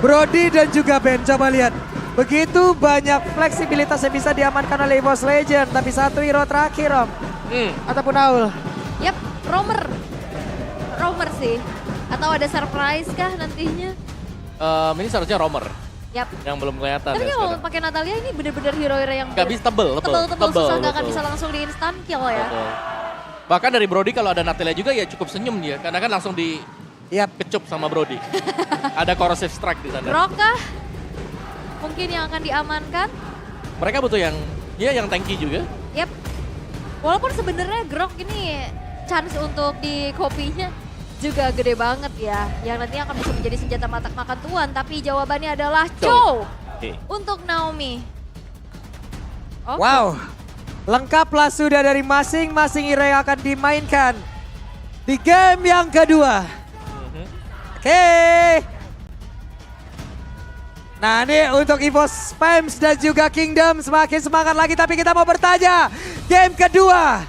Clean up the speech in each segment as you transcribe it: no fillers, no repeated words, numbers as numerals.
Brody dan juga Ben, coba lihat. Begitu banyak fleksibilitas yang bisa diamankan oleh EVOS Legend. Tapi satu hero terakhir Om. Ataupun Aul. Yap, Romer sih. Atau ada surprise kah nantinya? Ini seharusnya Romer. Yap. Yang belum kelihatan. Tapi ya kalau pakai Natalia ini bener-bener hero-hero yang nggak bisa tebel susah, nggak akan betul. bisa langsung di instant kill ya. Betul. Bahkan dari Brody kalau ada Natalia juga ya cukup senyum dia. Karena kan langsung kecup sama Brody. Ada corrosive strike di sana. Grok kah? Mungkin yang akan diamankan. Mereka butuh yang tanky juga. Yap. Walaupun sebenarnya Grok ini chance untuk di kopinya juga gede banget ya. Yang nantinya akan bisa menjadi senjata makan tuan. Tapi jawabannya adalah Cho untuk Naomi. Oh. Wow, lengkaplah sudah dari masing-masing hero yang akan dimainkan di game yang kedua. Oke. Nah ini untuk EVOS Spams dan juga Kingdom semakin semangat lagi. Tapi kita mau bertanya, game kedua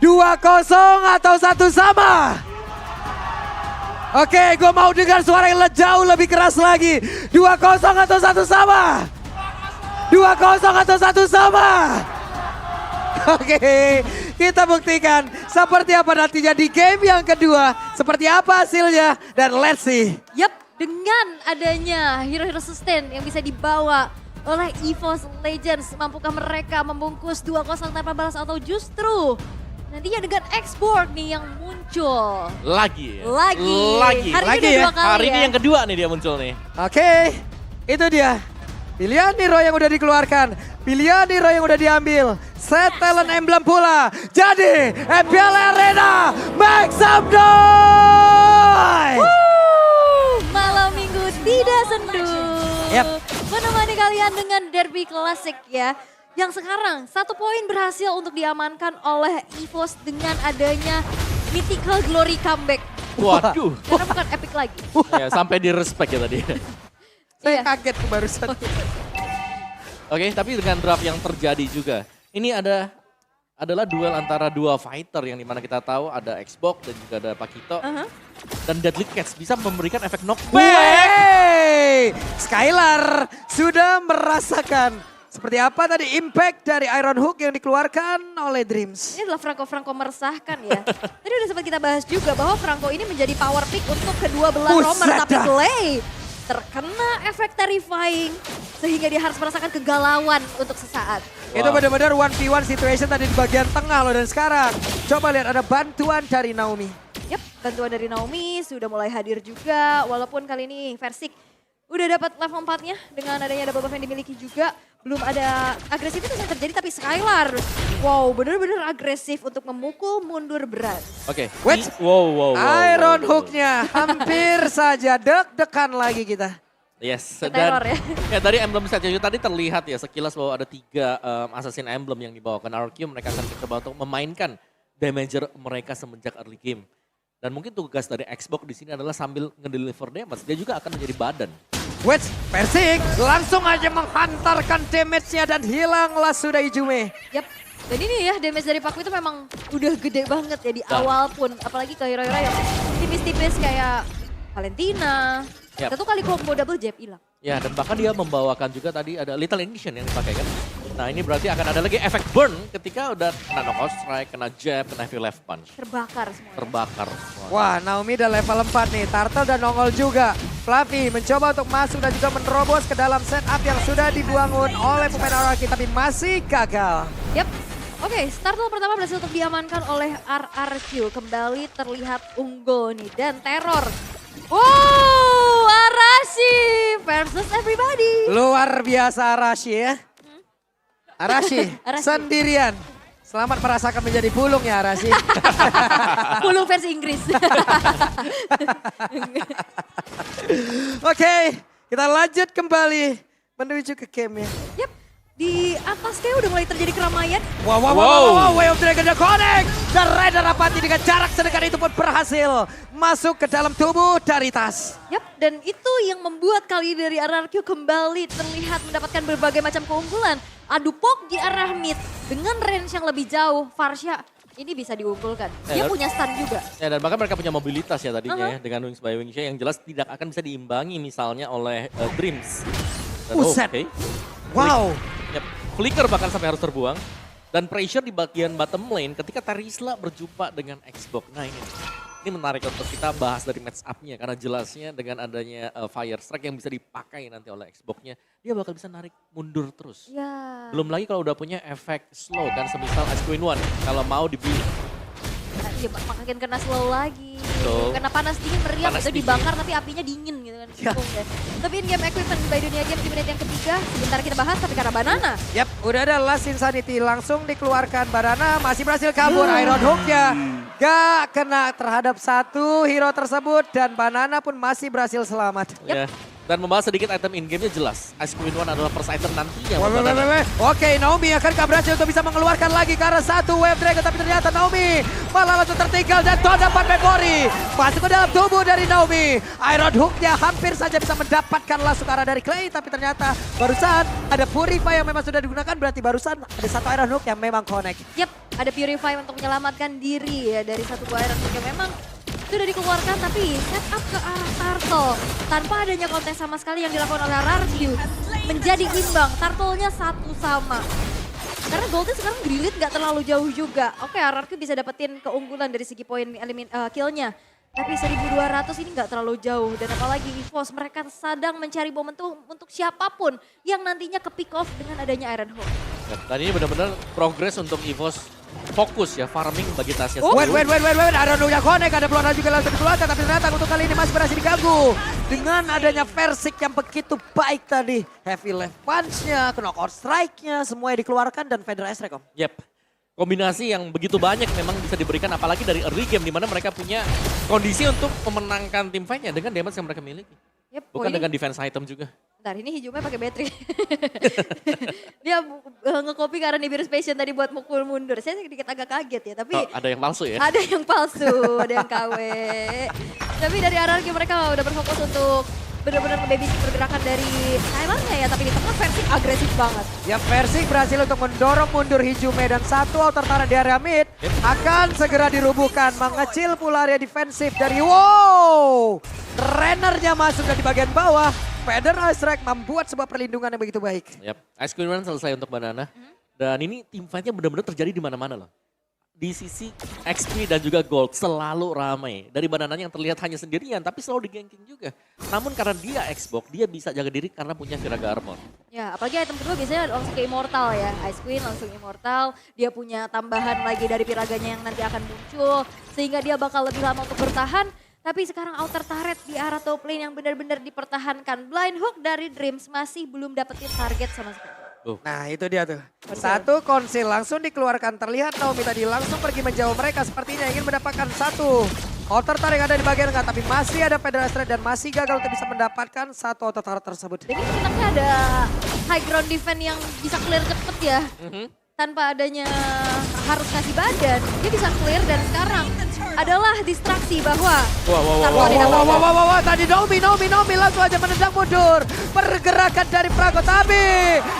2-0 atau 1 sama? Oke, gue mau dengar suara yang jauh lebih keras lagi. 2-0 atau 1 sama? 2-0 atau 1 sama? Oke, kita buktikan seperti apa nantinya di game yang kedua. Seperti apa hasilnya dan let's see. Yap, dengan adanya hero-hero sustain yang bisa dibawa oleh EVOS Legends, mampukah mereka membungkus 2-0 tanpa balas atau justru nantinya dengan export nih yang muncul. Lagi. Hari ini ya? dua kali Hari ini ya. yang kedua nih dia muncul nih. Oke, itu dia. Pilihan hero yang udah dikeluarkan. Pilihan hero yang udah diambil. Set talent emblem pula. Jadi MPL Arena make some noise! Malam minggu tidak sendu. Yap. Menemani kalian dengan derby klasik ya. Yang sekarang 1 poin berhasil untuk diamankan oleh EVOS dengan adanya Mythical Glory comeback. Waduh. Karena bukan epic lagi. Ya, sampai di respect ya tadi. Saya Iya. kaget barusan. Oke, tapi dengan draft yang terjadi juga. Ini adalah duel antara dua fighter yang dimana kita tahu ada Xbox dan juga ada Pakito. Dan Deadly Cats bisa memberikan efek knockback. Wey! Skylar sudah merasakan seperti apa tadi impact dari Iron Hook yang dikeluarkan oleh Dreams. Ini adalah Franco meresahkan ya. Tadi udah sempat kita bahas juga bahwa Franco ini menjadi power pick untuk kedua belah Buset Romer. Tapi dah. Clay terkena efek terrifying sehingga dia harus merasakan kegalauan untuk sesaat. Itu benar-benar 1v1 situation tadi di bagian tengah loh. Dan sekarang coba lihat ada bantuan dari Naomi. Yap, bantuan dari Naomi sudah mulai hadir juga. Walaupun kali ini Versik udah dapat level 4-nya dengan adanya double buff yang dimiliki juga. Belum ada agresivitas yang terjadi tapi Skylar, wow benar-benar agresif untuk memukul mundur berat. Oke. Wait. Wow. Iron Hook-nya hampir saja deg-degan lagi kita. Yes. Teror ya. Ya dari emblem saja tadi terlihat ya sekilas bahwa ada 3 assassin emblem yang dibawakan RQ. Mereka akan coba untuk memainkan damager mereka semenjak early game. Dan mungkin tugas dari Xbox di sini adalah sambil ngedeliver damage, dia juga akan menjadi badan. Wait, Persik langsung aja menghantarkan damage-nya dan hilanglah sudah Ijume. Yap, dan ini ya damage dari Paku itu memang udah gede banget ya di awal pun. Apalagi ke hero-hero yang tipis-tipis kayak Valentina. Yap. Satu kali combo double jab hilang. Ya dan bahkan dia membawakan juga tadi ada Little Ignition yang dipakai kan. Nah ini berarti akan ada lagi efek burn ketika udah kena knockout strike, kena jab, kena heavy left punch. Terbakar semua. Terbakar semua. Wah, Naomi udah level 4 nih. Turtle dan nongol juga. Fluffy mencoba untuk masuk dan juga menerobos ke dalam setup yang sudah dibangun oleh pemain RRQ tapi masih gagal. Yap. Oke, startle pertama berhasil untuk diamankan oleh RRQ. Kembali terlihat unggul nih dan teror. Wow, Arashi versus everybody. Luar biasa Arashi ya. Arashi sendirian. Selamat merasakan menjadi pulung ya Arashi. Pulung versi Inggris. Oke, kita lanjut kembali menuju ke game ya. Yap, di atas kayak udah mulai terjadi keramaian. Wow, Way of Dragon the Connect. Dan Raider Rapati dengan jarak sedekat itu pun berhasil masuk ke dalam tubuh dari Tas. Yap, dan itu yang membuat kali dari RRQ kembali terlihat mendapatkan berbagai macam keunggulan. Adu pok di arah mid dengan range yang lebih jauh. Farsha ini bisa diunggulkan. Dia dan- punya stun juga. Ya dan bahkan mereka punya mobilitas ya tadinya ya Uh-huh. dengan Wings by Wingsha yang jelas tidak akan bisa diimbangi misalnya oleh Dreams. Dan, Buset. oke. Wow. Yap, flicker bahkan sampai harus terbuang. Dan pressure di bagian bottom lane ketika Tarisla berjumpa dengan Xbox. Nah ini menarik untuk kita bahas dari match up-nya. Karena jelasnya dengan adanya Fire Strike yang bisa dipakai nanti oleh Xbox-nya. Dia bakal bisa narik mundur terus. Ya. Belum lagi kalau udah punya efek slow kan semisal Ice Queen One. Kalau mau dibeli. Iya, makin kena slow lagi. Betul. Kena panas dingin meriam Panas itu dingin. dibakar tapi apinya dingin gitu kan. Ya. Bingung deh. Tapi in game equipment by Dunia Game di menit yang ketiga. Sebentar kita bahas tapi karena banana. Yap, udah ada Last Insanity langsung dikeluarkan. Banana masih berhasil kabur. Iron Hook-nya gak kena terhadap satu hero tersebut. Dan Banana pun masih berhasil selamat. Ya. Dan membahas sedikit item in-game-nya jelas. Ice Queen One adalah first item nantinya. Weh, buat weh, Banana. weh, weh. Oke, Naomi akankah berhasil untuk bisa mengeluarkan lagi karena satu wave dragon. Tapi ternyata Naomi malah langsung tertinggal dan Todd dapat memory. Masuk ke dalam tubuh dari Naomi. Iron Hook-nya hampir saja bisa mendapatkan langsung arah dari Clay. Tapi ternyata barusan ada Purify yang memang sudah digunakan. Berarti barusan ada satu Iron Hook yang memang connect. Yap, ada Purify untuk menyelamatkan diri ya dari satu buah Iron Hook yang memang sudah dikeluarkan tapi set up ke arah Turtle. Tanpa adanya kontes sama sekali yang dilakukan oleh Rarkyu. Menjadi imbang, Turtle-nya satu sama. Karena Goldnya sekarang di-lead nggak terlalu jauh juga. Oke, Rarkyu bisa dapetin keunggulan dari segi poin kill-nya. Tapi 1200 ini nggak terlalu jauh. Dan apalagi EVOS, mereka sedang mencari momentum untuk siapapun yang nantinya ke pick off dengan adanya Iron Hook. Dan ini benar-benar progres untuk EVOS fokus ya farming bagi Tasya. Oh. Wait, Iron Hook-nya connect. Ada peluang juga langsung dikeluarkan. Tapi ternyata untuk kali ini masih berhasil diganggu. Dengan adanya Versik yang begitu baik tadi. Heavy left punch-nya, knockout strike-nya, semuanya dikeluarkan dan Feder S-Recom. Yep. Kombinasi yang begitu banyak memang bisa diberikan apalagi dari early game di mana mereka punya kondisi untuk memenangkan tim fight-nya dengan damage yang mereka miliki. Yep, Bukan ini- dengan defense item juga. Bentar, ini hijaunya pakai battery. Dia nge-copy karena Nibiru's Passion tadi buat mukul mundur. Saya sedikit agak kaget ya, tapi Oh, ada yang palsu ya? ada yang palsu, ada yang KW. Tapi dari RRQ mereka udah berfokus untuk benar-benar nge-babysit pergerakan dari Thailandnya ya. Tapi di tengah Versik agresif banget. Ya Versik berhasil untuk mendorong mundur Hijume dan satu outer turret di area mid akan segera dirubuhkan. Mengecil pula area defensif dari Rennernya masuk dari bagian bawah. Feder Strike membuat sebuah perlindungan yang begitu baik. Yep. Ice Queen One selesai untuk Banana. Dan ini tim fight-nya benar-benar terjadi di mana-mana loh. Di sisi XP dan juga Gold selalu ramai. Dari Banananya yang terlihat hanya sendirian tapi selalu di-ganking juga. Namun karena dia Xbox, dia bisa jaga diri karena punya Viraga Armor. Ya, apalagi item kedua biasanya langsung ke Immortal ya. Ice Queen langsung Immortal. Dia punya tambahan lagi dari piraganya yang nanti akan muncul. Sehingga dia bakal lebih lama untuk bertahan. Tapi sekarang outer turret di arah top lane yang benar-benar dipertahankan. Blind Hook dari Dreams masih belum dapetin target sama sekali. Nah itu dia tuh. Satu konsil langsung dikeluarkan. Terlihat Naomi tadi langsung pergi menjauh mereka. Sepertinya ingin mendapatkan satu outer turret yang ada di bagian enggak. Tapi masih ada Federal Strike dan masih gagal untuk bisa mendapatkan satu outer turret tersebut. Dan ini enaknya ada high ground defense yang bisa clear cepet ya. Tanpa adanya harus ngasih badan. Dia bisa clear dan sekarang adalah distraksi bahwa Turtle didapat. Wah, tadi Naomi langsung aja menendang mundur. Pergerakan dari Prago tapi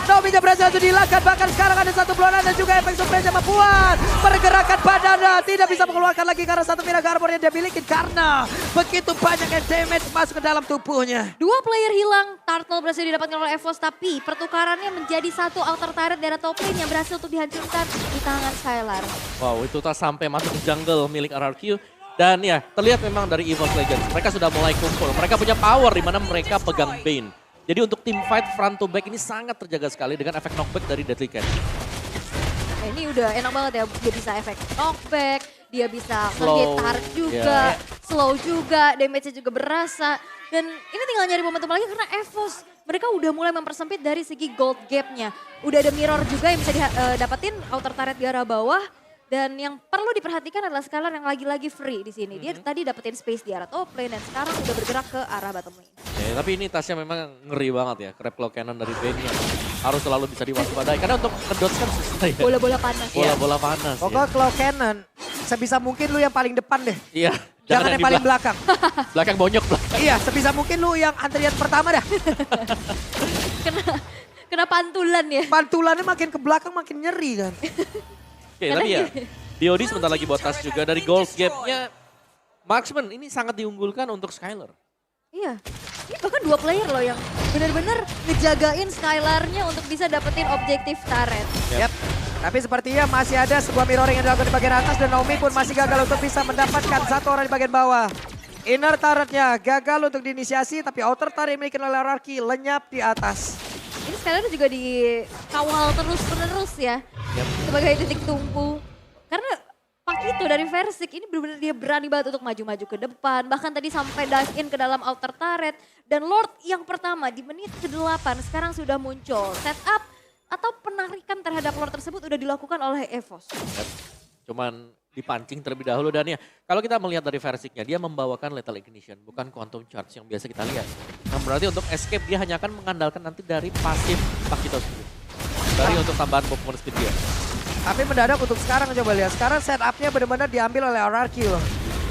Naomi-nya berhasil langsung dihilangkan. Bahkan sekarang ada satu blonan dan juga efek surprise yang membuat pergerakan badannya tidak bisa mengeluarkan lagi karena satu Viraga Armor yang dia miliki karena begitu banyak yang damage masuk ke dalam tubuhnya. Dua player hilang, Turtle berhasil didapatkan oleh EVOS tapi pertukarannya menjadi satu outer turret dari top lane yang berhasil untuk dihancurkan di tangan Skylar. Wow, itu tak sampai masuk ke jungle milik RRQ. Dan ya, terlihat memang dari EVOS Legends, mereka sudah mulai kumpul. Mereka punya power di mana mereka pegang Bane. Jadi untuk team fight front to back ini sangat terjaga sekali dengan efek knockback dari Deadly Catch. Nah, ini udah enak banget ya, dia bisa efek knockback, dia bisa Slow, nge-hit target juga, slow juga, damage-nya juga berasa. Dan ini tinggal nyari momentum lagi karena EVOS mereka udah mulai mempersempit dari segi gold gap-nya. Udah ada mirror juga yang bisa didapetin outer turret di arah bawah. Dan yang perlu diperhatikan adalah Skylar yang lagi-lagi free di sini. Dia tadi dapetin space di arah top lane dan sekarang udah bergerak ke arah bottom lane. Ya, tapi ini Tasya memang ngeri banget ya. Crab Claw Cannon dari Bane yang harus selalu bisa diwaspadai. Karena untuk ngedodge kan susah ya. Bola-bola panas. Bola-bola panas Pokoknya ya. Claw Cannon sebisa mungkin lu yang paling depan deh. Iya. Jangan yang paling belakang. Belakang bonyok belakang. Iya, sebisa mungkin lu yang antrian pertama dah. Kena pantulan ya. Pantulannya makin ke belakang makin nyeri kan. Oke, tapi ya BOD sebentar lagi buat tas juga. Dari gold gap-nya, Marksman ini sangat diunggulkan untuk Skylar. Iya, ini bahkan 2 player loh yang benar-benar ngejagain Skylar-nya untuk bisa dapetin objektif turret. Yap. Tapi sepertinya masih ada sebuah mirroring yang dilakukan di bagian atas dan Naomi pun masih gagal untuk bisa mendapatkan satu orang di bagian bawah. Inner turretnya gagal untuk diinisiasi tapi outer turret yang dimiliki oleh RRQ lenyap di atas. Ini Skylar juga dikawal terus-menerus ya. Sebagai titik tumpu. Karena Pakito dari Versik ini benar-benar dia berani banget untuk maju-maju ke depan. Bahkan tadi sampai dive in ke dalam outer turret. Dan Lord yang pertama di menit ke-8 sekarang sudah muncul. Setup atau penarikan terhadap Lord tersebut udah dilakukan oleh EVOS. Cuman dipancing terlebih dahulu dan ya kalau kita melihat dari Versiknya dia membawakan Lethal Ignition bukan Quantum Charge yang biasa kita lihat. Nah berarti untuk escape dia hanya akan mengandalkan nanti dari pasif Pakito sendiri. Dari untuk tambahan movement speed dia. Tapi mendadak untuk sekarang coba lihat. Sekarang setupnya benar-benar diambil oleh RRQ.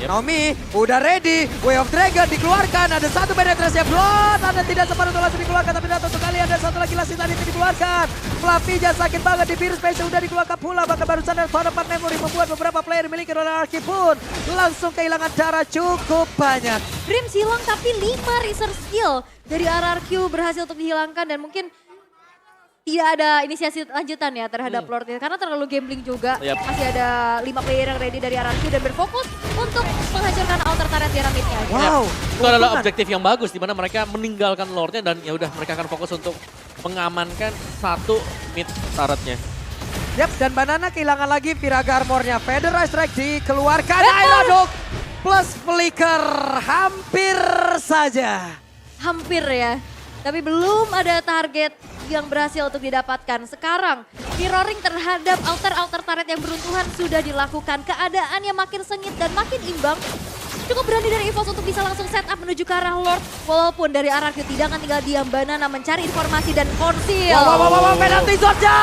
Naomi udah ready, Way of Dragon dikeluarkan, ada satu penetrasi Blood, ada tidak sempat untuk langsung dikeluarkan, tapi satu kali ada satu lagi last tadi dikeluarkan. Fluffy jangan sakit banget di Virus Space udah dikeluarkan pula, bahkan barusan ada Power Part Memory membuat beberapa player dimiliki oleh RRQ pun langsung kehilangan darah cukup banyak. Dreams hilang tapi 5 research skill dari RRQ berhasil untuk dihilangkan dan mungkin tidak ada inisiasi lanjutan ya terhadap Lord karena terlalu gambling juga. Masih ada 5 player yang ready dari RRQ dan berfokus untuk menghancurkan outer turret di midnya. Wow. Itu adalah objektif yang bagus di mana mereka meninggalkan Lordnya dan ya udah mereka akan fokus untuk mengamankan satu mid turretnya. Yap, dan Banana kehilangan lagi Viraga Armornya. Federal Strike dikeluarkan. Iron Hook plus Flicker hampir saja. Hampir ya. Tapi belum ada target yang berhasil untuk didapatkan. Sekarang mirroring terhadap outer turret yang beruntuhan sudah dilakukan. Keadaan yang makin sengit dan makin imbang. Cukup berani dari EVOS untuk bisa langsung set up menuju ke arah Lord. Walaupun dari RRQ tidak akan tinggal diam, Banana mencari informasi dan konsil. Wow, penalti zone-nya.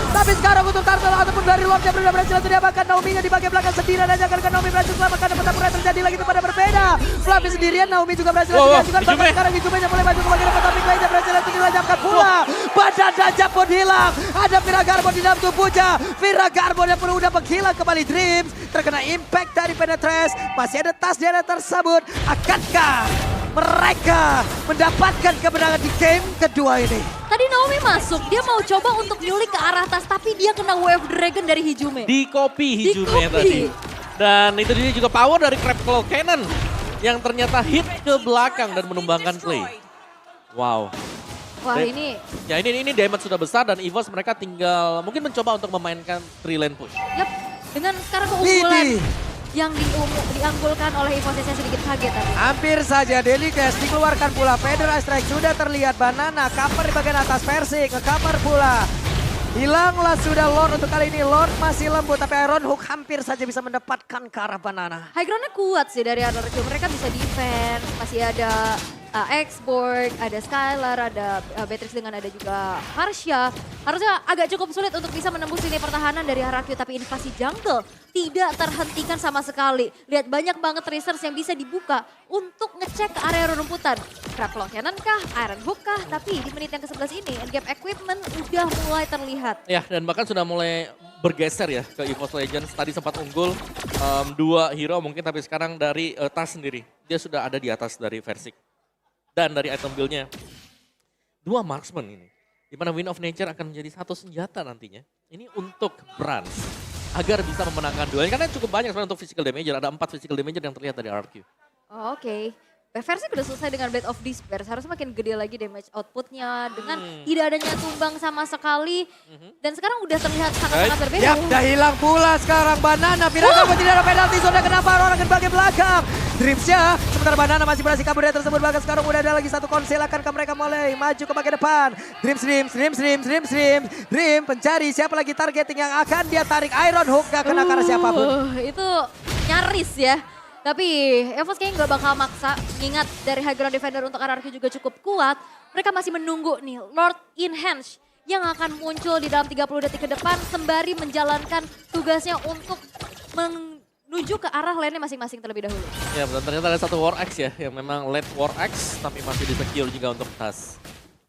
Tapi sekarang untuk Turtle ataupun dari Lord yang benar berhasil untuk diamankan. Naomi-nya di bagian belakang sendirian aja karena Naomi berhasil selamatkan. Dan pertempuran terjadi lagi itu pada berbeda. Fluffy sendirian, Naomi juga berhasil juga. Tapi sekarang Hijume mulai maju ke bagian depan. Tapi lainnya berhasil untuk dilenyapkan pula. Badan Dajjal pun hilang. Ada Viragarbo di dalam tubuhnya. Viragarbo yang pun udah menghilang kembali Dreams. Terkena impact dari Penetrace. Masih ada tas di area tersebut. Akankah mereka mendapatkan kemenangan di game kedua ini? Tadi Naomi masuk, dia mau coba untuk nyulik ke arah tas, tapi dia kena Wave Dragon dari Hijume. Di copy Hijume tadi. Dan itu dia juga power dari Crab Claw Cannon yang ternyata hit ke belakang dan menumbangkan play. Wow. Wah ini. Ya ini damage sudah besar dan EVOS mereka tinggal mungkin mencoba untuk memainkan 3 lane push. Yap, dengan sekarang keunggulan yang dianggulkan oleh EVOS yang sedikit kaget tadi. Hampir saja Delicash dikeluarkan pula. Federal Strike sudah terlihat. Banana cover di bagian atas. Versik nge-cover pula. Hilanglah sudah Lord untuk kali ini. Lord masih lembut tapi Iron Hook hampir saja bisa mendapatkan ke arah Banana. High ground-nya kuat sih dari RRQ. Mereka bisa defense, masih ada X-Borg, ada Skylar, ada Beatrix dengan ada juga Marsha. Harusnya agak cukup sulit untuk bisa menembus lini pertahanan dari RRQ. Tapi invasi jungle tidak terhentikan sama sekali. Lihat banyak banget research yang bisa dibuka untuk ngecek ke area rumputan. Crab Claw Cannon kah, Iron Hook kah? Tapi di menit yang ke-11 ini endgame equipment udah mulai terlihat. Ya dan bahkan sudah mulai bergeser ya ke EVOS Legends. Tadi sempat unggul 2 hero mungkin tapi sekarang dari Tas sendiri. Dia sudah ada di atas dari Versik. Dan dari item build-nya 2 marksman ini. Di mana Wind of Nature akan menjadi satu senjata nantinya. Ini untuk Brans agar bisa memenangkan duel. Karena cukup banyak sebenarnya untuk physical damager. Ada 4 physical damager yang terlihat dari RRQ. Oh, oke. Versi udah selesai dengan Blade of Despair, harusnya makin gede lagi damage outputnya dengan tidak adanya tumbang sama sekali. Dan sekarang udah terlihat sangat-sangat berbeda. Ya, udah hilang pula sekarang Banana. Viraga tidak ada penalti zone, kenapa orang ke bagian belakang. Dreams-nya, sementara Banana masih berhasil kabur dari tersebut. Bahkan sekarang udah ada lagi satu konsil, akankah mereka mulai maju ke bagian depan. Dream pencari siapa lagi targeting yang akan dia tarik. Iron Hook gak kena karena siapapun. Itu nyaris ya. Tapi EVOS kayaknya gak bakal maksa, mengingat dari high ground defender untuk RRQ juga cukup kuat. Mereka masih menunggu nih Lord Enhance yang akan muncul di dalam 30 detik ke depan sembari menjalankan tugasnya untuk menuju ke arah lane masing-masing terlebih dahulu. Ya dan ternyata ada satu War Axe ya yang memang late War Axe tapi masih di secure juga untuk Tas.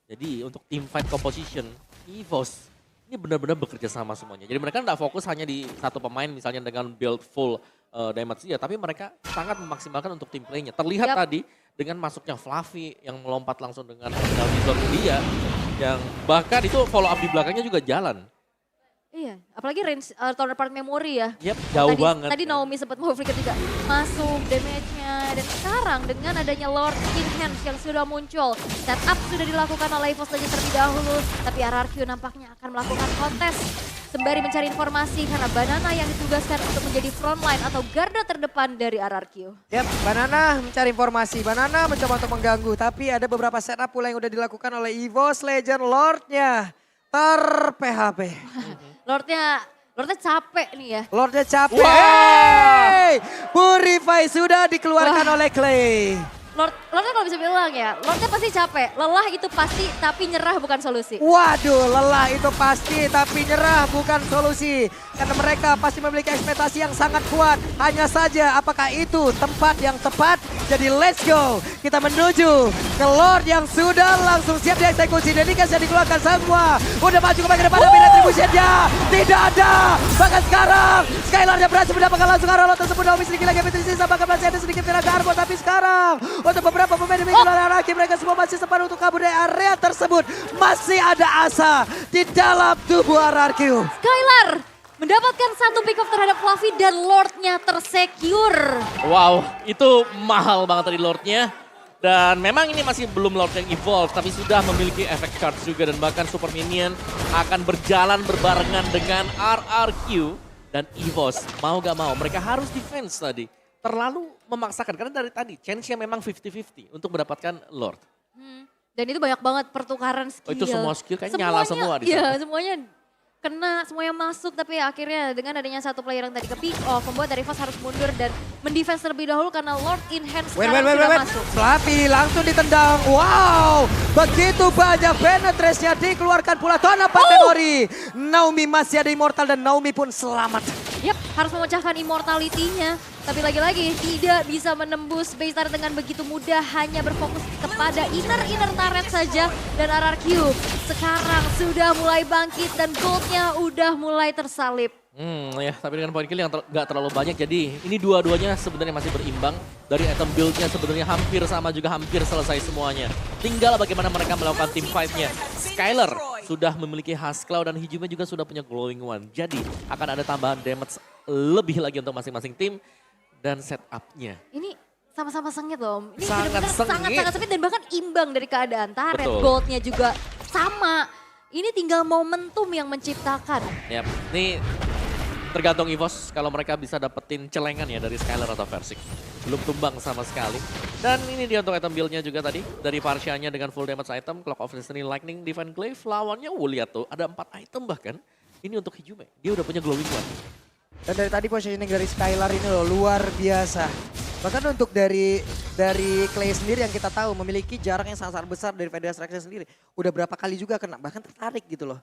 Jadi untuk team fight composition EVOS ini benar-benar bekerja sama semuanya. Jadi mereka nggak fokus hanya di satu pemain misalnya dengan build full damage dia, tapi mereka sangat memaksimalkan untuk tim play-nya. Terlihat tadi dengan masuknya Fluffy yang melompat langsung dengan penalti zone dia, yang bahkan itu follow up di belakangnya juga jalan. Iya, apalagi range counterpart memory ya. Yap, jauh banget. Tadi Naomi sempat mau flicker juga masuk damage-nya. Dan sekarang dengan adanya Lord in Hands yang sudah muncul. Setup sudah dilakukan oleh EVOS Legends terlebih dahulu. Tapi RRQ nampaknya akan melakukan kontes. Sembari mencari informasi karena Banana yang ditugaskan untuk menjadi frontline atau garda terdepan dari RRQ. Yap, Banana mencari informasi. Banana mencoba untuk mengganggu. Tapi ada beberapa setup pula yang udah dilakukan oleh EVOS Legend Lordnya. Ter-PHP. Lordnya capek nih ya. Lordnya capek. Wow. Hey! Purify sudah dikeluarkan oleh Clay. Lordnya kalau bisa bilang ya, Lordnya pasti capek. Lelah itu pasti, tapi nyerah bukan solusi. Waduh, lelah itu pasti tapi nyerah bukan solusi. Karena mereka pasti memiliki ekspektasi yang sangat kuat. Hanya saja apakah itu tempat yang tepat? Jadi let's go. Kita menuju ke Lord yang sudah langsung siap dieksekusi. Dedikasi yang dikeluarkan semua. Udah maju ke depan tapi retribution-nya tidak ada. Bahkan sekarang Skylar-nya berhasil mendapatkan langsung arah lot tersebut. Naomi sedikit lagi tersisa. Bahkan masih ada sedikit tenaga arbo. Tapi sekarang untuk beberapa pemain di minggu lalu mereka semua masih sempat untuk kabur dari area tersebut. Masih ada asa di dalam tubuh RRQ. Skylar mendapatkan satu pick off terhadap Fluffy dan Lordnya tersecure. Wow, itu mahal banget tadi Lordnya. Dan memang ini masih belum Lord yang evolve, tapi sudah memiliki efek charge juga. Dan bahkan Super Minion akan berjalan berbarengan dengan RRQ dan EVOS. Mau gak mau, mereka harus defense tadi. Terlalu memaksakan, karena dari tadi chance-nya memang 50-50 untuk mendapatkan Lord. Dan itu banyak banget pertukaran skill. Oh, itu semua skill kayaknya nyala semua di sana. Iya, semuanya kena, semuanya masuk. Tapi akhirnya dengan adanya satu player yang tadi ke pick off, membuat dari EVOS harus mundur dan mendefense terlebih dahulu karena Lord in hand sekarang sudah masuk. Fluffy langsung ditendang. Wow, begitu banyak penetrasinya dikeluarkan pula Tona Memory. Naomi masih ada immortal dan Naomi pun selamat. Yap, harus memecahkan immortality-nya. Tapi lagi-lagi tidak bisa menembus base turret dengan begitu mudah. Hanya berfokus kepada inner turret saja. Dan RRQ sekarang sudah mulai bangkit dan goldnya udah mulai tersalip. Ya, tapi dengan point kill yang gak terlalu banyak, jadi ini dua-duanya sebenarnya masih berimbang. Dari item build-nya sebenarnya hampir sama juga, hampir selesai semuanya. Tinggal bagaimana mereka melakukan team fight-nya. Skylar sudah memiliki Husklow dan Hijime juga sudah punya Glowing One. Jadi akan ada tambahan damage lebih lagi untuk masing-masing tim dan setup-nya. Ini sama-sama sengit loh. Ini Sangat benar-benar sengit. sangat-sangat sengit dan bahkan imbang dari keadaan turret. Betul. Goldnya juga sama. Ini tinggal momentum yang menciptakan. Yap, ini tergantung EVOS kalau mereka bisa dapetin celengan ya dari Skylar atau Versik. Belum tumbang sama sekali. Dan ini dia untuk item build-nya juga tadi. Dari Parsia-nya dengan full damage item, Clock of Destiny, Lightning, Divine Glaive. Lawannya, lihat tuh, ada 4 item bahkan. Ini untuk Hijime, dia udah punya Glowing One. Dan dari tadi positioning dari Skylar ini loh luar biasa. Bahkan untuk dari Clay sendiri yang kita tahu memiliki jarak yang sangat besar dari Federasi Reaction sendiri. Udah berapa kali juga kena, bahkan tertarik gitu loh.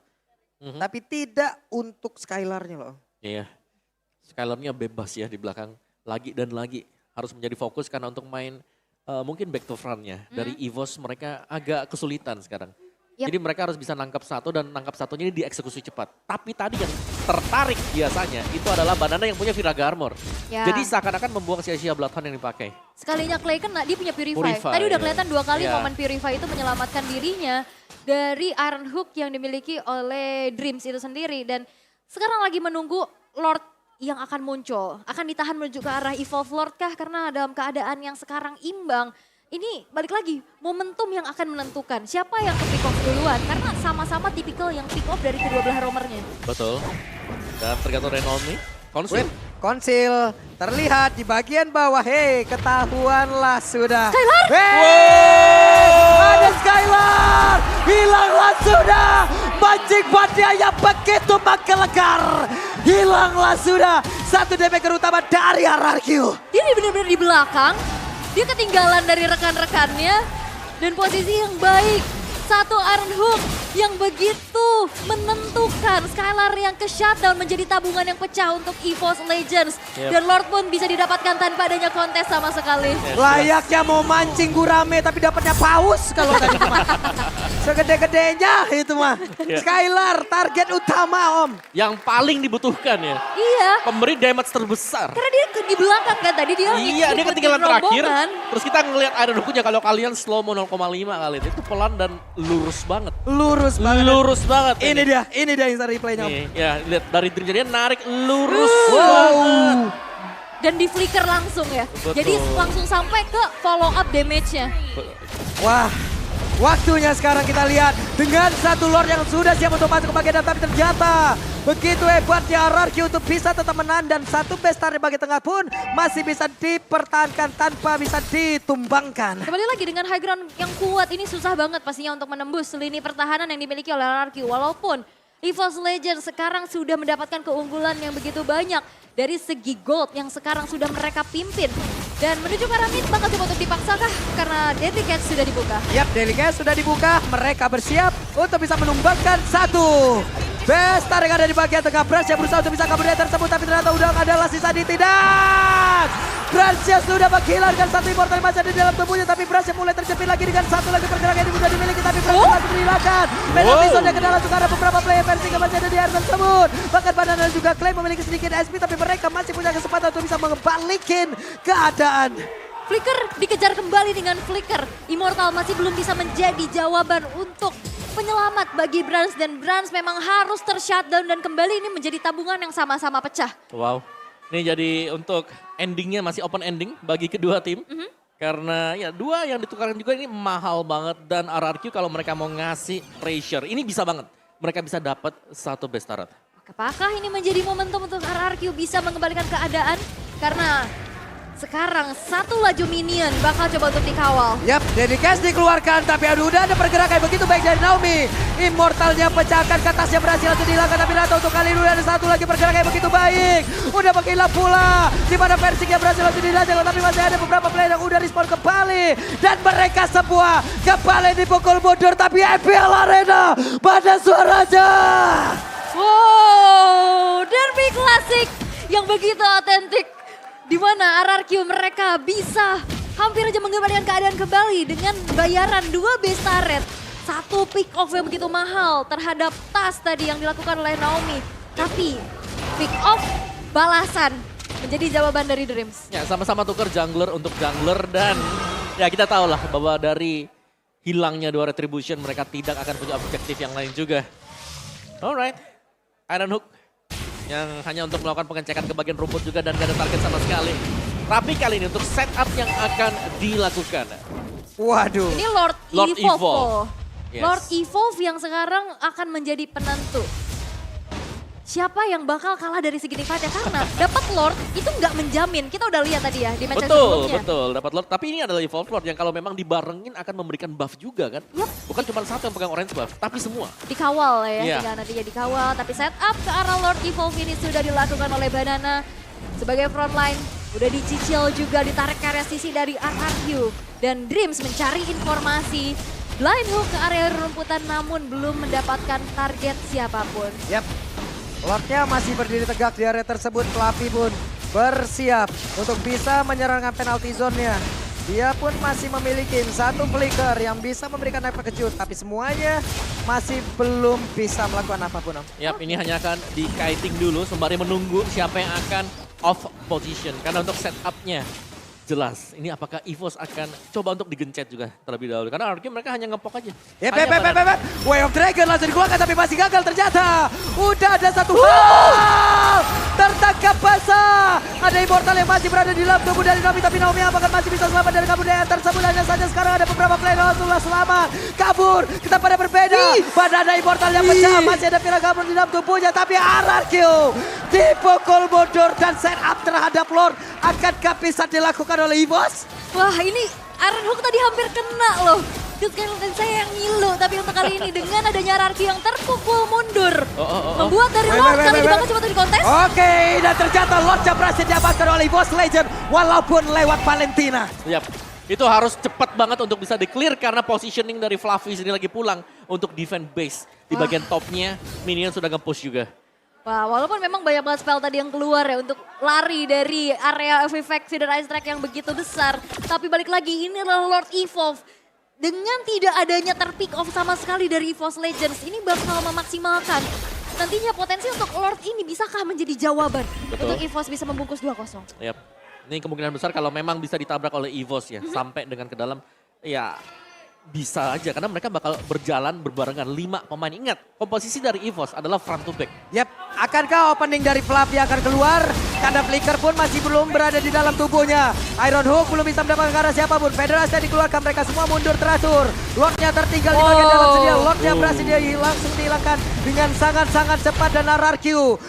Tapi tidak untuk Skylarnya loh. Iya, Skylar-nya bebas ya di belakang. Lagi dan lagi harus menjadi fokus karena untuk main mungkin back to front-nya. Dari EVOS mereka agak kesulitan sekarang. Yap. Jadi mereka harus bisa nangkap satu dan nangkap satunya ini dieksekusi cepat. Tapi tadi yang tertarik biasanya itu adalah Banana yang punya Viraga Armor. Ya. Jadi seakan-akan membuang sia-sia Bloodhound yang dipakai. Sekalinya Clay kena, dia punya Purify. Purify, Tadi udah ya. kelihatan 2 kali Ya. momen Purify itu menyelamatkan dirinya dari Iron Hook yang dimiliki oleh Dreams itu sendiri. Dan sekarang lagi menunggu Lord yang akan muncul. Akan ditahan menuju ke arah Evolve Lord kah? Karena dalam keadaan yang sekarang imbang. Ini balik lagi, momentum yang akan menentukan siapa yang ke pick off duluan. Karena sama-sama tipikal yang pick off dari kedua belah romernya. Betul. Dan tergantung Renomi. Konsul. Konsil terlihat di bagian bawah. Hei, ketahuanlah sudah. Skylar! Ada Skylar! Hilanglah sudah! Mancing yang begitu menggelegar. Hilanglah sudah. Satu damager utama dari RRQ. Dia benar-benar di belakang. Dia ketinggalan dari rekan-rekannya dan posisi yang baik. Satu Iron Hook yang begitu begitu menentukan. Skylar yang ke shutdown menjadi tabungan yang pecah untuk EVOS Legends. Dan Lord pun bisa didapatkan tanpa adanya kontes sama sekali. Layaknya mau mancing gurame tapi dapatnya paus kalau tadi itu mah. Segede-gedenya itu mah. Skylar target utama Om. Yang paling dibutuhkan ya. Iya. Pemberi damage terbesar. Karena dia di belakang kan tadi dia Iya, dia ngikutin ketinggalan terakhir. rombongan. Terus kita ngelihat Iron Hook-nya kalau kalian slow mo 0,5 kali itu pelan dan lurus banget. Lurus banget. Lurus banget. Ini dia instant replaynya Om. Nih, ya lihat dari Dream dia narik lurus Wow. banget. Dan di flicker langsung ya. Betul. Jadi langsung sampai ke follow up damage-nya. Wah, waktunya sekarang kita lihat dengan satu Lord yang sudah siap untuk masuk ke bagian dalam, tapi ternyata begitu hebatnya RRQ untuk bisa tetap menang dan satu bestar di bagian tengah pun masih bisa dipertahankan tanpa bisa ditumbangkan. Kembali lagi dengan high ground yang kuat ini susah banget pastinya untuk menembus lini pertahanan yang dimiliki oleh RRQ. Walaupun EVOS Legends sekarang sudah mendapatkan keunggulan yang begitu banyak dari segi gold yang sekarang sudah mereka pimpin. Dan menuju ke arah mid bakal coba untuk dipaksakah karena Deadly Catch sudah dibuka. Yap, Deadly Catch sudah dibuka, mereka bersiap untuk bisa menumbangkan satu bestar yang ada di bagian tengah. Branch yang berusaha untuk bisa kabur dari tersebut, tapi ternyata udah adalah sisa di tidak. Branch yang sudah menghilangkan satu immortal yang masih ada di dalam tubuhnya, tapi Branch yang mulai terjepit lagi dengan satu lagi pergerakan yang sudah dimiliki, tapi Branch masih menghilangkan. Metal yang ke dalam juga ada beberapa player versi yang masih ada di area tersebut. Bahkan Banana juga klaim memiliki sedikit SP, tapi mereka masih punya kesempatan untuk bisa mengembalikan keadaan. Flicker dikejar kembali dengan Flicker. Immortal masih belum bisa menjadi jawaban untuk penyelamat bagi Branch. Dan Branch memang harus tershutdown dan kembali ini menjadi tabungan yang sama-sama pecah. Wow. Ini jadi untuk endingnya masih open ending bagi kedua tim. Karena ya dua yang ditukarkan juga ini mahal banget. Dan RRQ kalau mereka mau ngasih pressure ini bisa banget. Mereka bisa dapat satu best turret. Apakah ini menjadi momentum untuk RRQ bisa mengembalikan keadaan? Karena sekarang satu laju minion bakal coba untuk dikawal. Yap, Deadly Catch dikeluarkan, tapi aduh udah ada pergerakan begitu baik dari Naomi. Immortalnya pecahkan, ke atasnya berhasil langsung dihilangkan, tapi Nato untuk kali ini ada satu lagi pergerakan yang begitu baik. Udah menghilang pula, di mana Versingnya berhasil langsung dihilangkan, tapi masih ada beberapa player yang udah respawn kembali. Dan mereka semua kembali dipukul mundur, tapi FPL Arena pada suaranya. Wow, derby klasik yang begitu otentik. Di mana RRQ mereka bisa hampir aja mengembalikan keadaan kembali dengan bayaran 2 base turret. Satu pick off yang begitu mahal terhadap tas tadi yang dilakukan oleh Naomi. Tapi pick off balasan menjadi jawaban dari Dreams. Ya sama-sama tuker jungler untuk jungler dan ya kita tahu lah bahwa dari hilangnya 2 retribution mereka tidak akan punya objektif yang lain juga. Alright, Iron Hook yang hanya untuk melakukan pengecekan ke bagian rumput juga dan gak ada target sama sekali. Tapi kali ini untuk setup yang akan dilakukan. Waduh. Ini Lord Lord Evolve. Evolve. Yes. Lord Evolve yang sekarang akan menjadi penentu. Siapa yang bakal kalah dari segi fight ya? Karena dapat Lord itu nggak menjamin. Kita udah lihat tadi ya di match yang sebelumnya. Betul, dapat Lord. Tapi ini adalah Evolve Lord yang kalau memang dibarengin akan memberikan buff juga kan. Yep. Bukan cuma satu yang pegang orange buff, tapi semua. Dikawal ya, Iya. tinggal nantinya dikawal. Tapi setup ke arah Lord Evolve ini sudah dilakukan oleh Banana. Sebagai frontline, udah dicicil juga ditarik ke area sisi dari RRQ. Dan Dreams mencari informasi. Blind hook ke area rumputan namun belum mendapatkan target siapapun. Yap. Lordnya masih berdiri tegak di area tersebut. Fluffy pun bersiap untuk bisa menyerangkan penalty zone-nya. Dia pun masih memiliki satu flicker yang bisa memberikan efek kejut. Tapi semuanya masih belum bisa melakukan apapun. Om. Yap, ini hanya akan di kiting dulu sembari menunggu siapa yang akan off position. Karena untuk setupnya jelas. Ini apakah EVOS akan coba untuk digencet juga terlebih dahulu. Karena RRQ mereka hanya ngepok aja. Yep. Way of Dragon langsung dikeluarkan tapi masih gagal ternyata. Udah ada satu hal. Tertangkap basah. Ada Immortal yang masih berada di dalam tubuh dari Naomi. Tapi Naomi apakah masih bisa selamat dari kabur dari tersebut. Hanya saja sekarang ada beberapa player yang langsunglah selamat. Kabur. Kita pada berbeda. Pada ada Immortal yang pecah. Masih ada Pira kabur di dalam tubuhnya. Tapi RRQ dipukul mundur dan set up terhadap Lord. Akankah bisa dilakukan oleh EVOS? Wah ini Iron Hook tadi hampir kena loh. Dan saya yang ngilu, tapi untuk kali ini dengan adanya RRQ yang terpukul mundur. Membuat dari Lord kali ini bakal coba di kontes. Oke, dan ternyata Lord berhasil diamankan oleh EVOS Legend walaupun lewat Valentina. Yap, Itu harus cepat banget untuk bisa di-clear karena positioning dari Fluffy sini lagi pulang untuk defend base. Di bagian topnya, minion sudah nge-push juga. Wah, walaupun memang banyak banget spell tadi yang keluar ya untuk lari dari area Effect Feeder Ice Track yang begitu besar. Tapi balik lagi, ini adalah Lord Evolve. Dengan tidak adanya terpick off sama sekali dari EVOS Legends, ini bakal memaksimalkan. Nantinya potensi untuk Lord ini bisakah menjadi jawaban untuk EVOS bisa membungkus 2-0? Yap. Ini kemungkinan besar kalau memang bisa ditabrak oleh EVOS ya, sampai dengan ke dalam, ya bisa aja karena mereka bakal berjalan berbarengan 5 pemain. Ingat, komposisi dari EVOS adalah front to back. Yap, akankah opening dari Fluffy akan keluar? Karena Flicker pun masih belum berada di dalam tubuhnya. Iron Hook belum bisa mendapatkan ke arah siapapun. Federasi dikeluarkan, mereka semua mundur teratur. Lordnya tertinggal di bagian dalam sedia. Lordnya berhasil langsung dihilangkan dengan sangat-sangat cepat dan RRQ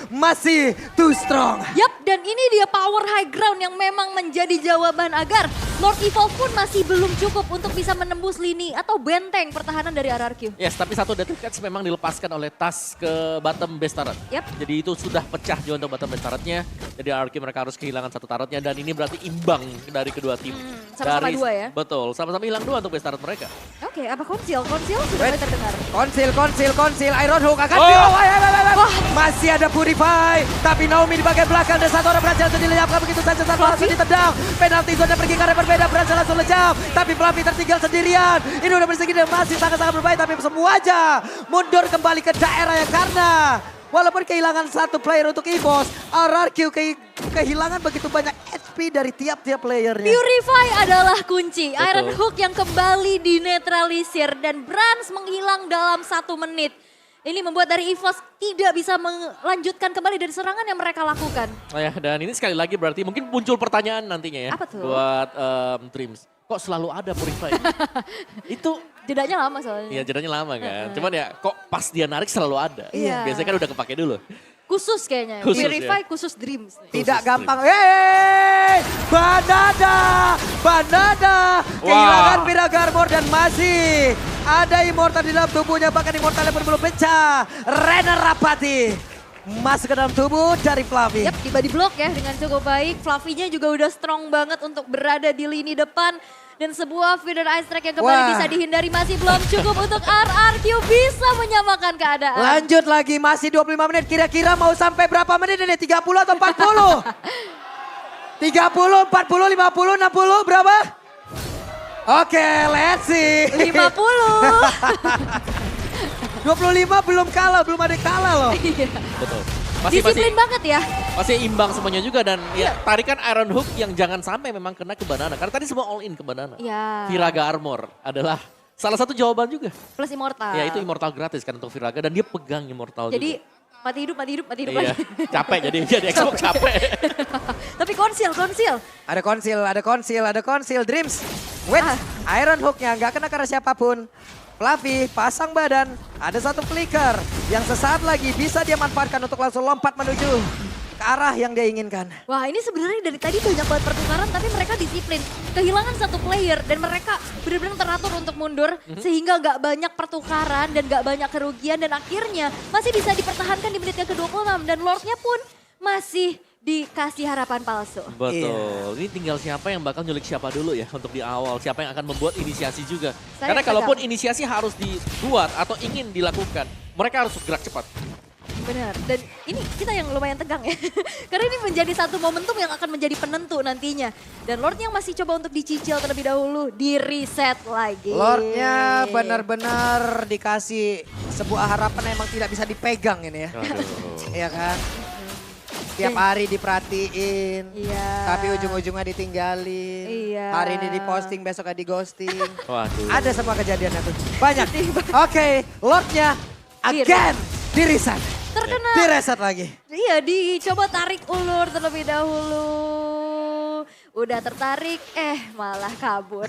masih too strong. Yap, dan ini dia power high ground yang memang menjadi jawaban agar Lord Evolve pun masih belum cukup untuk bisa menembus lini atau benteng pertahanan dari RRQ. Yes, tapi satu Death Catch memang dilepaskan oleh Tas ke bottom base turret. Yap. Jadi itu sudah pecah juga untuk bottom base turretnya. Jadi RRQ mereka harus kehilangan satu turretnya dan ini berarti imbang dari kedua tim. Sama-sama dua ya? Betul, sama-sama hilang 2 untuk base turret mereka. Oke, apa konsil? Konsil sudah mulai terdengar. Konsil. Iron Hook akan masih ada Purify. Tapi Naomi di bagian belakang dan satu orang berhasil untuk dilenyapkan begitu saja. Satu langsung ditendang. Penalti zone pergi ke arah berbeda, berhasil langsung lejam. Tapi Fluffy tertinggal sendirian. Ini udah bersegi dan masih sangat-sangat berbahaya. Tapi semuanya mundur kembali ke daerah yang karena walaupun kehilangan satu player untuk EVOS, RRQ kehilangan begitu banyak HP dari tiap-tiap playernya. Purify adalah kunci. Betul. Iron Hook yang kembali dinetralisir dan Brans menghilang dalam 1 menit. Ini membuat dari EVOS tidak bisa melanjutkan kembali dari serangan yang mereka lakukan. Oh ya, dan ini sekali lagi berarti mungkin muncul pertanyaan nantinya ya. Apa tuh? Buat Dreams. Kok selalu ada Purify? Itu Jedanya lama soalnya. ya jedanya lama kan. Cuman ya kok pas dia narik selalu ada. Iya. Biasanya kan udah kepake dulu. Khusus kayaknya. Khusus, Purify ya. khusus Dreams. Tidak gampang. Hey, Banana. Kehilangan Miraga Armor dan masih ada Immortal di dalam tubuhnya. Bahkan Immortalnya pun belum pecah. Renner Rapati masuk ke dalam tubuh dari Fluffy. Yap, tiba di blok ya dengan cukup baik. Fluffy-nya juga udah strong banget untuk berada di lini depan. Dan sebuah feeder ice track yang kembali bisa dihindari masih belum cukup untuk RRQ bisa menyamakan keadaan. Lanjut lagi, masih 25 menit. Kira-kira mau sampai berapa menit ini? 30 atau 40? 30, 40, 50, 60 berapa? Oke, let's see. 50. 25 belum kalah, belum ada yang kalah loh. Betul. Disiplin banget ya. Masih imbang semuanya juga dan ya tarikan Iron Hook yang jangan sampai memang kena ke Banana. Karena tadi semua all in ke Banana. Ya. Viraga Armor adalah salah satu jawaban juga. Plus Immortal. Ya itu Immortal gratis kan untuk Viraga dan dia pegang Immortal Jadi juga. mati hidup. Iya, capek jadi Xbox capek. Tapi konsil. Ada konsil. Dreams. Wait, Iron Hook-nya nggak kena karena siapapun. Fluffy pasang badan, ada satu flicker yang sesaat lagi bisa dia manfaatkan untuk langsung lompat menuju ke arah yang dia inginkan. Wah, ini sebenarnya dari tadi banyak banget pertukaran tapi mereka disiplin. Kehilangan satu player dan mereka benar-benar teratur untuk mundur sehingga gak banyak pertukaran dan gak banyak kerugian dan akhirnya masih bisa dipertahankan di menit yang ke-26 dan Lordnya pun masih dikasih harapan palsu. Betul, ini tinggal siapa yang bakal nyulik siapa dulu ya untuk di awal. Siapa yang akan membuat inisiasi juga. Saya Karena kalaupun tegang. inisiasi harus dibuat atau ingin dilakukan, mereka harus bergerak cepat. Benar, dan ini kita yang lumayan tegang ya. Karena ini menjadi satu momentum yang akan menjadi penentu nantinya. Dan Lord yang masih coba untuk dicicil terlebih dahulu, di reset lagi. Lordnya benar-benar dikasih sebuah harapan yang emang tidak bisa dipegang ini ya. Iya kan? Tiap hari diperhatiin, Iya. tapi ujung-ujungnya ditinggalin. Iya. Hari ini diposting, besoknya di ghosting. Waduh. Ada semua kejadiannya tuh. Banyak. Oke, Lordnya again di reset. Terkena. Di reset lagi. Iya, dicoba tarik ulur terlebih dahulu. Udah tertarik, malah kabur.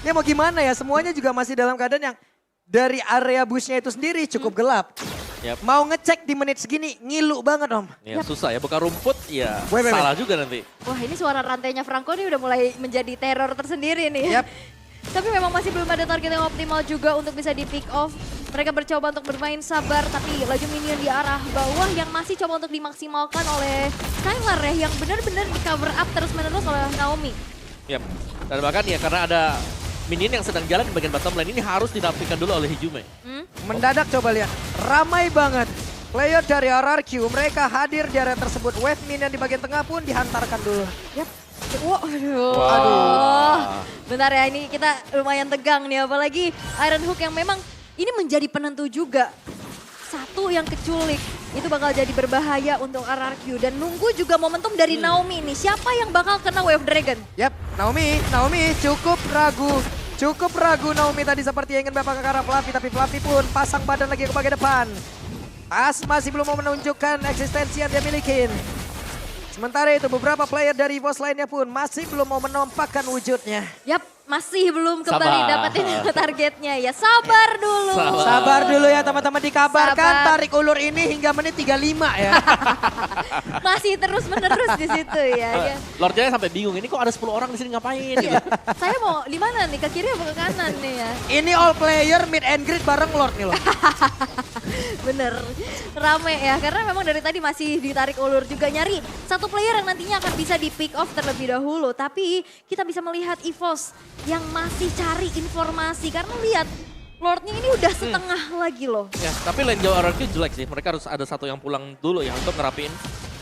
Ya mau gimana ya, semuanya juga masih dalam keadaan yang dari area bushnya itu sendiri cukup gelap. Yap. Mau ngecek di menit segini, ngilu banget Om. Ya susah ya, buka rumput ya Wait. salah juga nanti. Wah, ini suara rantainya Franco nih udah mulai menjadi teror tersendiri nih. Yap. Tapi memang masih belum ada target yang optimal juga untuk bisa di pick off. Mereka bercoba untuk bermain sabar, tapi laju minion di arah bawah yang masih coba untuk dimaksimalkan oleh Skylar ya, yang benar-benar di cover up terus-menerus oleh Naomi. Yap. Dan bahkan ya karena ada minion yang sedang jalan di bagian bottom lane ini harus dirapikan dulu oleh Hijume. Mendadak coba lihat, ramai banget. Player dari RRQ, mereka hadir di area tersebut. Wave minion di bagian tengah pun dihantarkan dulu. Yap. Waduh. Wah. Aduh. Bentar ya, ini kita lumayan tegang nih. Apalagi Iron Hook yang memang ini menjadi penentu juga. Satu yang keculik, itu bakal jadi berbahaya untuk RRQ. Dan nunggu juga momentum dari Naomi nih. Siapa yang bakal kena Wave Dragon? Yap, Naomi cukup ragu. Cukup ragu Naomi tadi seperti yang ingin bapak ke arah Fluffy. Tapi Fluffy pun pasang badan lagi ke bagian depan. As masih belum mau menunjukkan eksistensi yang dia miliki. Sementara itu beberapa player dari EVOS lainnya pun masih belum mau menampakkan wujudnya. Yap, masih belum kembali Sabar. dapetin targetnya ya. Sabar dulu. Sabar dulu ya teman-teman, dikabarkan Sabar. tarik ulur ini hingga menit 35 ya. Masih terus menerus di situ ya. Ya. Lord Jaya sampai bingung, ini kok ada 10 orang di sini ngapain gitu. Iya. Saya mau di mana nih? Ke kiri apa ke kanan nih ya? Ini all player mid and grid bareng Lord nih loh. Bener, rame ya. Karena memang dari tadi masih ditarik ulur juga nyari satu player yang nantinya akan bisa di pick off terlebih dahulu. Tapi kita bisa melihat EVOS yang masih cari informasi. Karena lihat Lordnya ini udah setengah lagi loh. Ya, tapi lane jauh RRQ jelek sih. Mereka harus ada satu yang pulang dulu ya untuk ngerapiin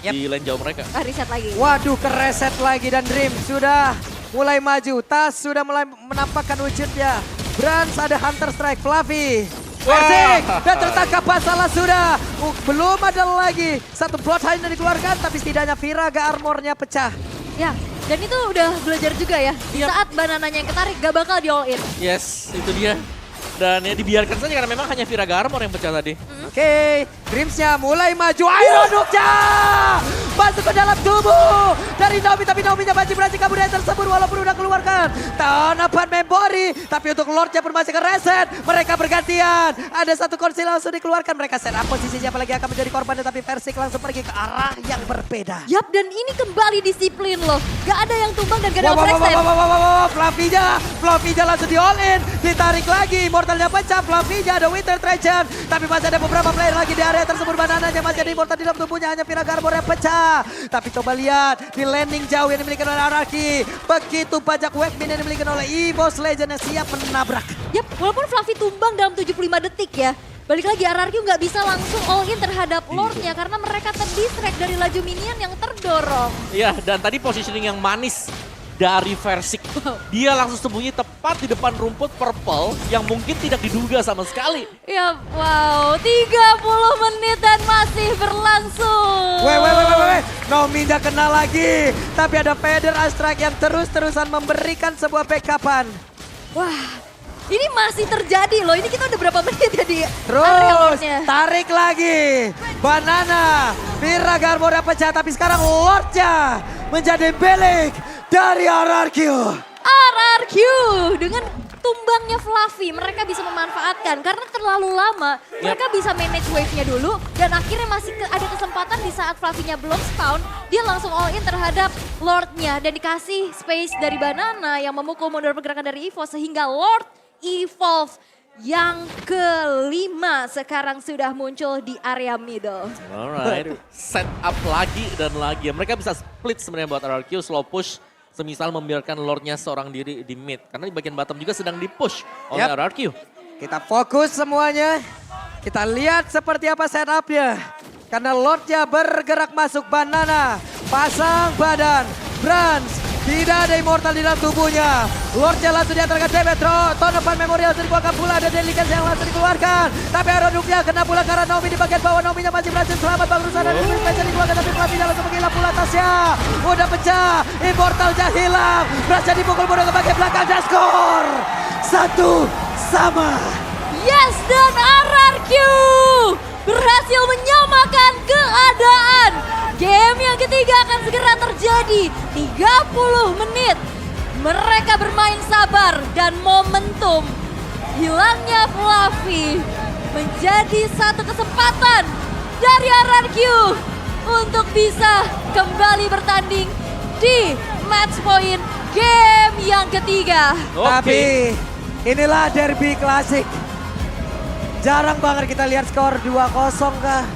di lane jauh mereka. Riset lagi. Waduh, kereset lagi dan Dream sudah mulai maju. Tas sudah mulai menampakkan wujudnya. Brans ada Hunter Strike, Fluffy. Persik dan tertangkap masalah sudah. Belum ada lagi satu bloodline yang dikeluarkan, tapi setidaknya Viraga armornya pecah. Ya, dan itu udah belajar juga ya. Di Yap. saat banananya yang ketarik gak bakal di all in. Yes, itu dia. Dan ya dibiarkan saja karena memang hanya Viraga Armor yang pecah tadi. Oke, Dreamsnya mulai maju. Iron Hook-nya masuk ke dalam tubuh dari Naomi, tapi Naomi-nya masih berhasil kabur dari tersebut walaupun udah keluarkan tanaman memori. Tapi untuk Lord-nya pun masih ke-reset. Mereka bergantian. Ada satu konsil langsung dikeluarkan. Mereka set up posisinya apalagi akan menjadi korban. Tapi Versik langsung pergi ke arah yang berbeda. Yap, dan ini kembali disiplin loh. Gak ada yang tumbang dan gak ada overextend. Fluffy-nya langsung di all in. Ditarik lagi. Mortalnya pecah. Fluffy-nya ada Winter Treasure. Tapi masih ada beberapa player lagi di area tersebut. Banananya masih ada immortal di dalam tubuhnya. Hanya Viraga Armor yang pecah. Tapi coba lihat di landing jauh yang dimiliki oleh Araki. Begitu banyak wave min yang dimiliki oleh EVOS Legend yang siap menabrak. Yap, walaupun Fluffy tumbang dalam 75 detik ya. Balik lagi RRQ nggak bisa langsung all in terhadap Lordnya karena mereka terdistract dari laju minion yang terdorong. Iya, dan tadi positioning yang manis dari Versik. Dia langsung sembunyi tepat di depan rumput purple yang mungkin tidak diduga sama sekali. Ya wow, 30 menit dan masih berlangsung. Weh. Naomi nggak kena lagi. Tapi ada Feather Astrak yang terus-terusan memberikan sebuah backupan. Wah, ini masih terjadi loh. Ini kita udah berapa menit ya di area Terus Lordnya. tarik lagi. Banana. Viraga Armor pecah tapi sekarang Lordnya menjadi milik dari RRQ. RRQ dengan tumbangnya Fluffy mereka bisa memanfaatkan karena terlalu lama mereka bisa manage wave-nya dulu dan akhirnya masih ada kesempatan di saat Fluffy-nya belum spawn dia langsung all in terhadap Lord-nya dan dikasih space dari Banana yang memukul mundur pergerakan dari Evo sehingga Lord evolve yang kelima sekarang sudah muncul di area middle. Alright, set up lagi dan lagi. Mereka bisa split sebenarnya buat RRQ, slow push. Semisal membiarkan Lordnya seorang diri di mid. Karena di bagian bottom juga sedang di-push oleh Yap. RRQ. Kita fokus semuanya. Kita lihat seperti apa setupnya. Karena Lordnya bergerak masuk Banana. Pasang badan. Brans. Tidak ada immortal di dalam tubuhnya. Lordnya langsung diantarkan damage. Tonopan memori langsung dikeluarkan pula. Ada Delicacy yang langsung dikeluarkan. Tapi Iron Hook-nya kena pula karena Naomi di bagian bawah. Naomi-nya masih berhasil selamat. Berusaha dari Delicacy dikeluarkan. Tapi Fluffy-nya langsung menghilang pula tasnya. Udah pecah. Immortal-nya hilang. Berhasil dipukul mundur ke bagian belakang. Dan skor 1-1. Yes, dan RRQ berhasil menyamakan keadaan. Game yang ketiga akan segera terjadi. 30 menit. Mereka bermain sabar dan momentum. Hilangnya Fluffy menjadi satu kesempatan dari RRQ untuk bisa kembali bertanding di match point game yang ketiga. Tapi inilah derby klasik. Jarang banget kita lihat skor 2-0 kah?